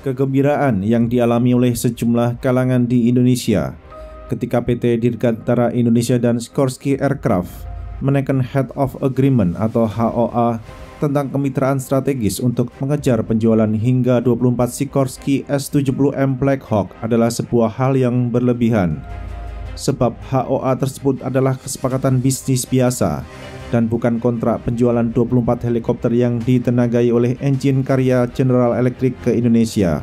Kegembiraan yang dialami oleh sejumlah kalangan di Indonesia ketika PT Dirgantara Indonesia dan Sikorsky Aircraft menaikkan Head of Agreement atau HOA tentang kemitraan strategis untuk mengejar penjualan hingga 24 Sikorsky S-70M Black Hawk adalah sebuah hal yang berlebihan. Sebab HOA tersebut adalah kesepakatan bisnis biasa dan bukan kontrak penjualan 24 helikopter yang ditenagai oleh Engine Karya General Electric ke Indonesia.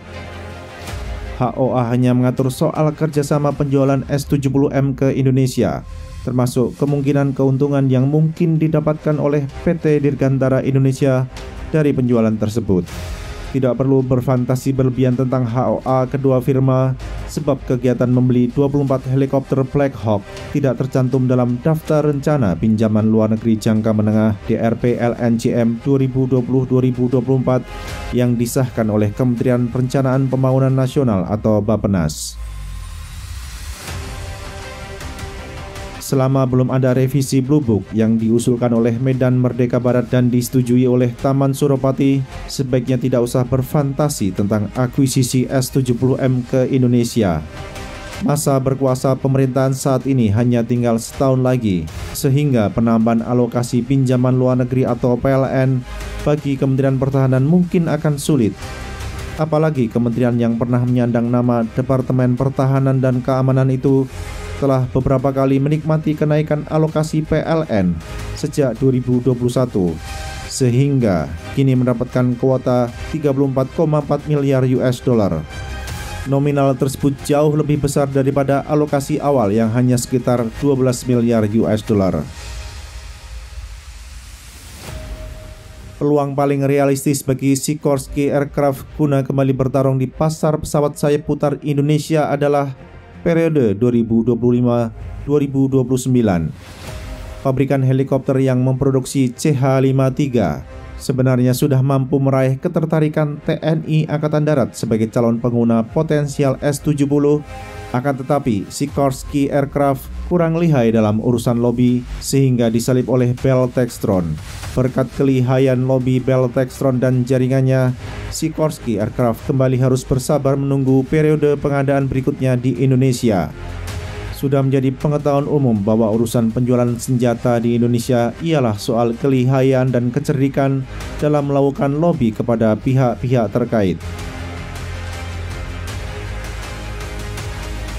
HOA hanya mengatur soal kerjasama penjualan S-70M ke Indonesia, termasuk kemungkinan keuntungan yang mungkin didapatkan oleh PT Dirgantara Indonesia dari penjualan tersebut. Tidak perlu berfantasi berlebihan tentang HOA kedua firma, sebab kegiatan membeli 24 helikopter Black Hawk tidak tercantum dalam daftar rencana pinjaman luar negeri jangka menengah DRP LNJM 2020-2024 yang disahkan oleh Kementerian Perencanaan Pembangunan Nasional atau Bappenas. Selama belum ada revisi Blue Book yang diusulkan oleh Medan Merdeka Barat dan disetujui oleh Taman Suropati, sebaiknya tidak usah berfantasi tentang akuisisi S-70M ke Indonesia. Masa berkuasa pemerintahan saat ini hanya tinggal setahun lagi, sehingga penambahan alokasi pinjaman luar negeri atau PLN bagi Kementerian Pertahanan mungkin akan sulit. Apalagi kementerian yang pernah menyandang nama Departemen Pertahanan dan Keamanan itu telah beberapa kali menikmati kenaikan alokasi PLN sejak 2021, sehingga kini mendapatkan kuota 34,4 miliar US dollar. Nominal tersebut jauh lebih besar daripada alokasi awal yang hanya sekitar 12 miliar US dollar. Peluang paling realistis bagi Sikorsky Aircraft guna kembali bertarung di pasar pesawat sayap putar Indonesia adalah periode 2025-2029. Pabrikan helikopter yang memproduksi CH-53 sebenarnya sudah mampu meraih ketertarikan TNI Angkatan Darat sebagai calon pengguna potensial S-70, akan tetapi Sikorsky Aircraft kurang lihai dalam urusan lobi sehingga disalib oleh Bell Textron. Berkat kelihayan lobi Bell Textron dan jaringannya, Sikorsky Aircraft kembali harus bersabar menunggu periode pengadaan berikutnya di Indonesia. Sudah menjadi pengetahuan umum bahwa urusan penjualan senjata di Indonesia ialah soal kelihayan dan kecerdikan dalam melakukan lobi kepada pihak-pihak terkait.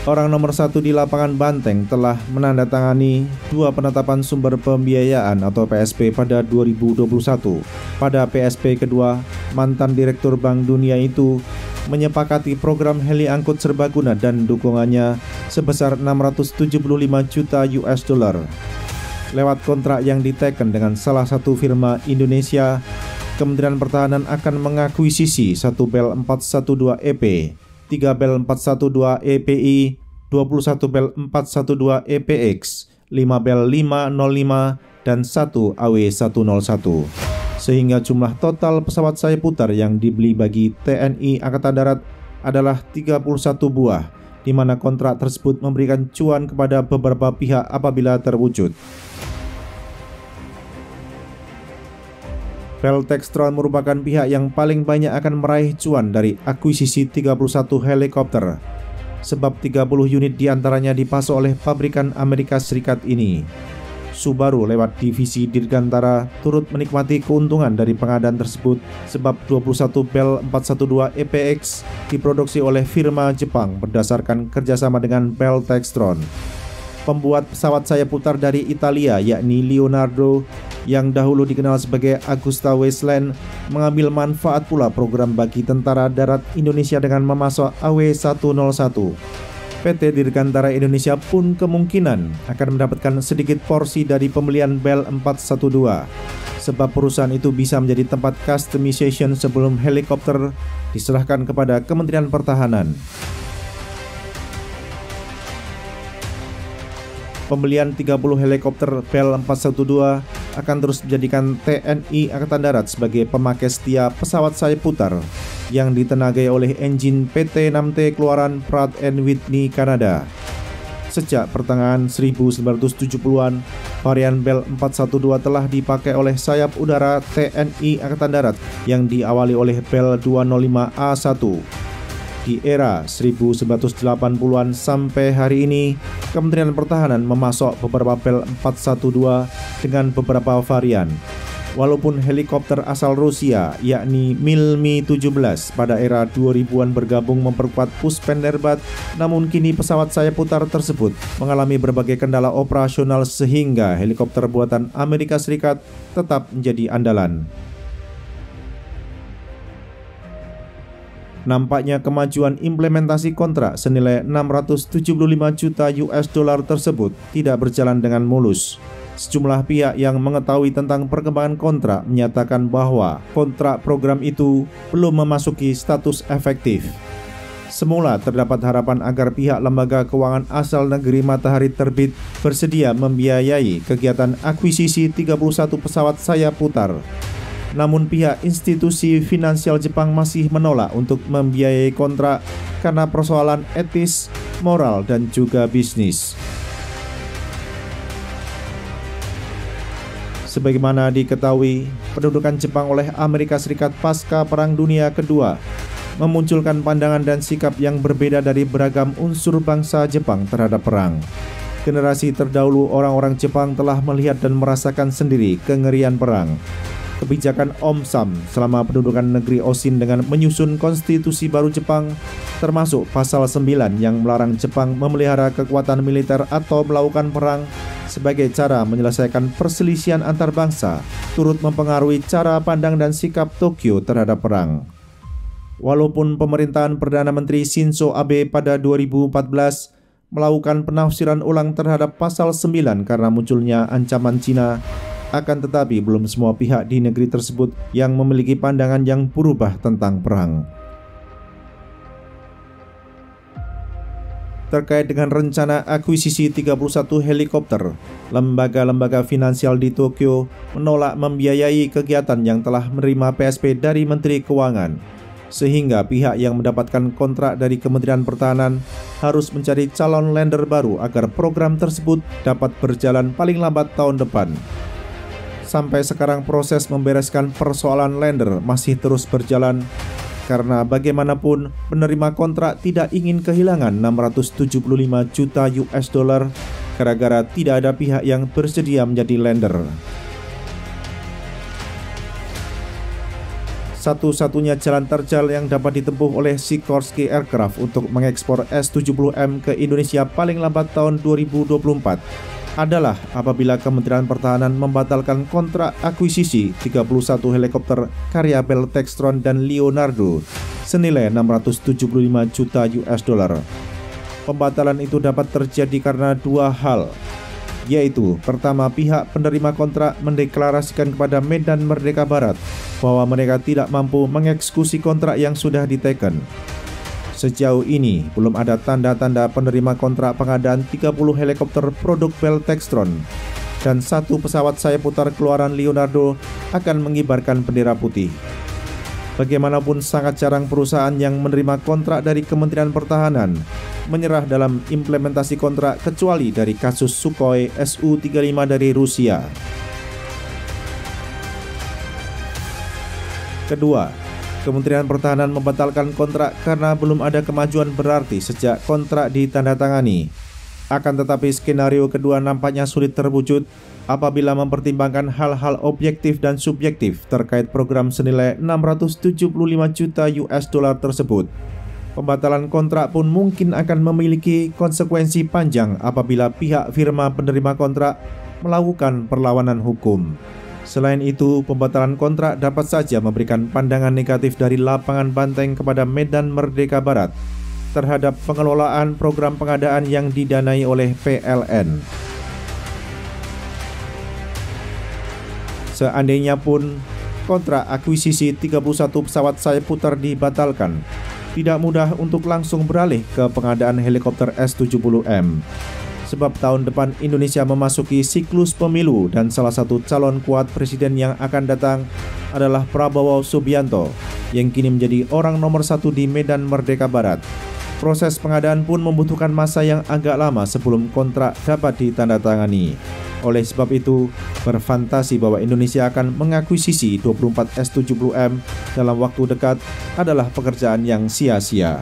Orang nomor satu di lapangan Banteng telah menandatangani 2 penetapan sumber pembiayaan atau PSP pada 2021. Pada PSP kedua, mantan Direktur Bank Dunia itu menyepakati program heli angkut serbaguna dan dukungannya sebesar 675 juta US dollar. Lewat kontrak yang diteken dengan salah satu firma Indonesia, Kementerian Pertahanan akan mengakuisisi 1 Bell 412 EP, 3 Bell 412 EPI, 21 Bell 412 EPX, 5 Bell 505, dan 1 AW101. Sehingga jumlah total pesawat sayap putar yang dibeli bagi TNI Angkatan Darat adalah 31 buah, di mana kontrak tersebut memberikan cuan kepada beberapa pihak apabila terwujud. Bell Textron merupakan pihak yang paling banyak akan meraih cuan dari akuisisi 31 helikopter, sebab 30 unit diantaranya dipasok oleh pabrikan Amerika Serikat ini. Subaru lewat divisi Dirgantara turut menikmati keuntungan dari pengadaan tersebut, sebab 21 Bell 412 EPX diproduksi oleh firma Jepang berdasarkan kerjasama dengan Bell Textron. Pembuat pesawat sayap putar dari Italia yakni Leonardo, yang dahulu dikenal sebagai Agusta Westland, mengambil manfaat pula program bagi Tentara Darat Indonesia dengan memasok AW101. PT Dirgantara Indonesia pun kemungkinan akan mendapatkan sedikit porsi dari pembelian Bell 412, sebab perusahaan itu bisa menjadi tempat customization sebelum helikopter diserahkan kepada Kementerian Pertahanan. Pembelian 30 helikopter Bell 412 akan terus menjadikan TNI Angkatan Darat sebagai pemakai setia pesawat sayap putar yang ditenagai oleh engine PT-6T keluaran Pratt & Whitney Kanada. Sejak pertengahan 1970-an, varian Bell 412 telah dipakai oleh sayap udara TNI Angkatan Darat yang diawali oleh Bell 205A1. Di era 1980-an sampai hari ini, Kementerian Pertahanan memasok beberapa Bell 412 dengan beberapa varian. Walaupun helikopter asal Rusia, yakni Mil-Mi-17 pada era 2000-an bergabung memperkuat Puspenderbat, namun kini pesawat sayap putar tersebut mengalami berbagai kendala operasional sehingga helikopter buatan Amerika Serikat tetap menjadi andalan. Nampaknya kemajuan implementasi kontrak senilai 675 juta US dollar tersebut tidak berjalan dengan mulus. Sejumlah pihak yang mengetahui tentang perkembangan kontrak menyatakan bahwa kontrak program itu belum memasuki status efektif. Semula terdapat harapan agar pihak lembaga keuangan asal negeri Matahari Terbit bersedia membiayai kegiatan akuisisi 31 pesawat sayap putar. Namun pihak institusi finansial Jepang masih menolak untuk membiayai kontrak karena persoalan etis, moral, dan juga bisnis. Sebagaimana diketahui, pendudukan Jepang oleh Amerika Serikat pasca Perang Dunia Kedua memunculkan pandangan dan sikap yang berbeda dari beragam unsur bangsa Jepang terhadap perang. Generasi terdahulu orang-orang Jepang telah melihat dan merasakan sendiri kengerian perang. Kebijakan Om Sam selama pendudukan negeri Oshin dengan menyusun konstitusi baru Jepang, termasuk pasal 9 yang melarang Jepang memelihara kekuatan militer atau melakukan perang sebagai cara menyelesaikan perselisihan antar bangsa, turut mempengaruhi cara pandang dan sikap Tokyo terhadap perang. Walaupun pemerintahan Perdana Menteri Shinzo Abe pada 2014 melakukan penafsiran ulang terhadap pasal 9 karena munculnya ancaman Cina, akan tetapi belum semua pihak di negeri tersebut yang memiliki pandangan yang berubah tentang perang. Terkait dengan rencana akuisisi 31 helikopter, lembaga-lembaga finansial di Tokyo menolak membiayai kegiatan yang telah menerima PSP dari Menteri Keuangan, sehingga pihak yang mendapatkan kontrak dari Kementerian Pertahanan harus mencari calon lender baru agar program tersebut dapat berjalan paling lambat tahun depan. Sampai sekarang proses membereskan persoalan lender masih terus berjalan karena bagaimanapun penerima kontrak tidak ingin kehilangan 675 juta US dollar gara-gara tidak ada pihak yang bersedia menjadi lender. Satu-satunya jalan terjal yang dapat ditempuh oleh Sikorsky Aircraft untuk mengekspor S-70M ke Indonesia paling lambat tahun 2024 adalah apabila Kementerian Pertahanan membatalkan kontrak akuisisi 31 helikopter karya Bell Textron dan Leonardo senilai 675 juta US dollar. Pembatalan itu dapat terjadi karena dua hal, yaitu pertama, pihak penerima kontrak mendeklarasikan kepada Medan Merdeka Barat bahwa mereka tidak mampu mengeksekusi kontrak yang sudah diteken. Sejauh ini, belum ada tanda-tanda penerima kontrak pengadaan 30 helikopter produk Bell Textron dan 1 pesawat sayap putar keluaran Leonardo akan mengibarkan bendera putih. Bagaimanapun sangat jarang perusahaan yang menerima kontrak dari Kementerian Pertahanan menyerah dalam implementasi kontrak kecuali dari kasus Sukhoi Su-35 dari Rusia. Kedua, Kementerian Pertahanan membatalkan kontrak karena belum ada kemajuan berarti sejak kontrak ditandatangani. Akan tetapi skenario kedua nampaknya sulit terwujud apabila mempertimbangkan hal-hal objektif dan subjektif terkait program senilai 675 juta US dollar tersebut. Pembatalan kontrak pun mungkin akan memiliki konsekuensi panjang apabila pihak firma penerima kontrak melakukan perlawanan hukum. Selain itu, pembatalan kontrak dapat saja memberikan pandangan negatif dari lapangan banteng kepada Medan Merdeka Barat terhadap pengelolaan program pengadaan yang didanai oleh PLN. Seandainya pun kontrak akuisisi 31 pesawat sayap putar dibatalkan, tidak mudah untuk langsung beralih ke pengadaan helikopter S-70M. Sebab tahun depan Indonesia memasuki siklus pemilu dan salah satu calon kuat presiden yang akan datang adalah Prabowo Subianto yang kini menjadi orang nomor 1 di Medan Merdeka Barat. Proses pengadaan pun membutuhkan masa yang agak lama sebelum kontrak dapat ditandatangani. Oleh sebab itu, berfantasi bahwa Indonesia akan mengakuisisi 24 S-70M dalam waktu dekat adalah pekerjaan yang sia-sia.